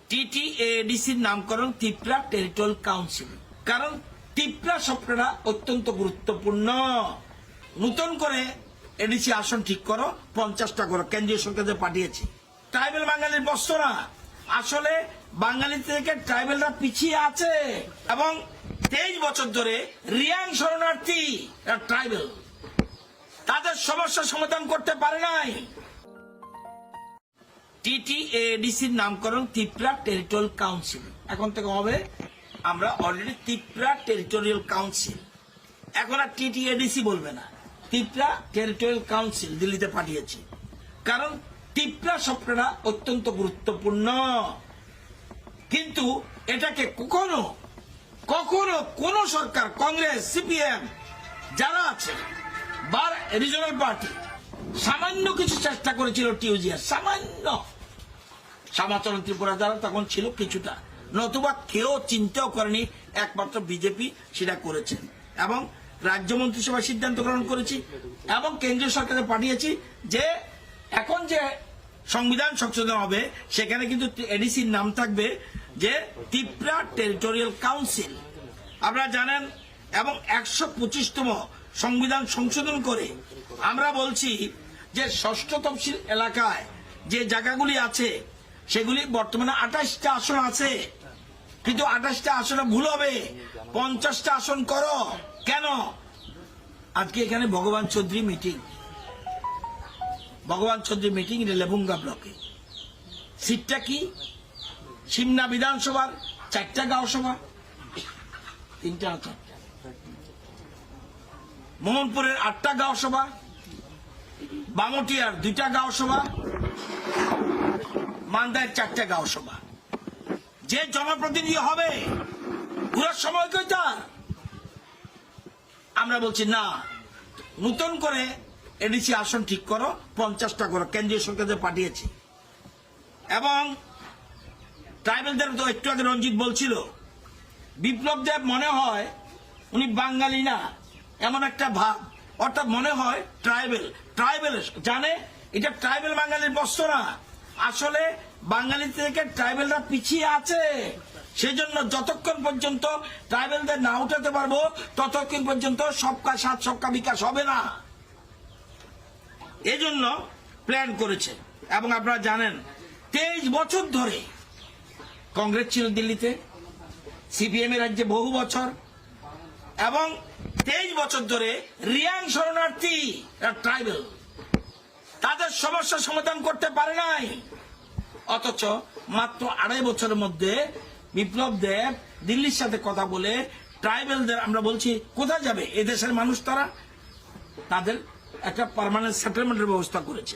টিটিএডিসির নামকরণ Tripura territorial council. কারণ ত্রিপুরা শব্দটা অত্যন্ত গুরুত্বপূর্ণ। নতুন করে এডিসি আসন ঠিক করো, 50টা করো, কেন্দ্রীয় সরকার পাঠিয়েছে। ট্রাইবেল বাঙালির বস্ত্র না, আসলে বাঙালি থেকে ট্রাইবেলরা পিছিয়ে আছে এবং 23 বছর ধরে রিয়াং শরণার্থী ট্রাইবেল তাদের সমস্যার সমাধান করতে পারে নাই। টিটিএডিসির নামকরণ ত্রিপুরা টেরিটোরিয়াল কাউন্সিল। এখন থেকে হবে আমরা অলরেডি ত্রিপুরা টেরিটোরিয়াল কাউন্সিল, এখন আর টিটিএডিসি বলবে না, ত্রিপুরা টেরিটোরিয়াল কাউন্সিল দিল্লিতে পাঠিয়েছি। কারণ ত্রিপুরা শব্দটা অত্যন্ত গুরুত্বপূর্ণ। কিন্তু এটাকে কখনো কখনো কোন সরকার, কংগ্রেস, সিপিএম যারা আছে বা রিজনাল পার্টি সামান্য কিছু চেষ্টা করেছিল টিউজিয়া, সামান্য সমাচরণ ত্রিপুরা যারা তখন ছিল কিছুটা, নতুবা কেউ চিন্তাও করেনি, একমাত্র বিজেপি সেটা করেছে এবং রাজ্য মন্ত্রিসভা সিদ্ধান্ত গ্রহণ করেছি এবং কেন্দ্রীয় সরকারে পাঠিয়েছি যে এখন যে সংবিধান সংশোধন হবে সেখানে কিন্তু এডিসির নাম থাকবে যে ত্রিপুরা টেরিটোরিয়াল কাউন্সিল। আপনারা জানেন এবং 125তম সংবিধান সংশোধন করে আমরা বলছি যে ষষ্ঠ তফসিল এলাকায় যে জায়গাগুলি আছে সেগুলি বর্তমানে 28টা আসন আছে, কিন্তু 28টা আসনে ভুল হবে, 50টা আসন করো। কেন? আজকে এখানে ভগবান চৌধুরী মিটিং লেবুঙ্গা ব্লকে। সিটটা কি? সিমনা বিধানসভার 4টা গাঁও সভা, 3টা না 4টা, মোহনপুরের 8টা গাঁও সভা, বামটিয়ার 2টা গাঁও সভা, মান্দায় 4টা গাঁও সভা। যে জনপ্রতিনিধি হবে পুরো সময় কই তার? আমরা বলছি না, নতুন করে এডিসি আসন ঠিক করো, 50টা করো, কেন্দ্রীয় সরকারে পাঠিয়েছি। এবং ট্রাইবেলদের তো একটু আগে রঞ্জিত বলছিল বিপ্লব দেব মনে হয় উনি বাঙালি না, এমন একটা ভাব, অর্থাৎ মনে হয় ট্রাইবেল জানে এটা ট্রাইবেল বাঙালির বস্ত্র না, আসলে বাঙালি থেকে ট্রাইবেলরা পিছিয়ে আছে। সেই জন্য যতক্ষণ পর্যন্ত ট্রাইবেলদের না উঠাতে পারবো ততক্ষণ পর্যন্ত সবকা সাথ সবকা বিকাশ হবে না। এই জন্য প্ল্যান করেছে। এবং আপনারা জানেন 23 বছর ধরে কংগ্রেস ছিল দিল্লিতে, সিপিএম এর রাজ্যে বহু বছর, এবং 23 বছর ধরে রিয়াং শরণার্থী ট্রাইবেল তাদের সমস্যার সমাধান করতে পারে নাই। অথচ মাত্র 2.5 বছরের মধ্যে বিপ্লব দেব দিল্লির সাথে কথা বলে ট্রাইবেলদের, আমরা বলছি কোথায় যাবে এদেশের মানুষ, তারা তাদের একটা পার্মানেন্ট সেটেলমেন্টের ব্যবস্থা করেছে।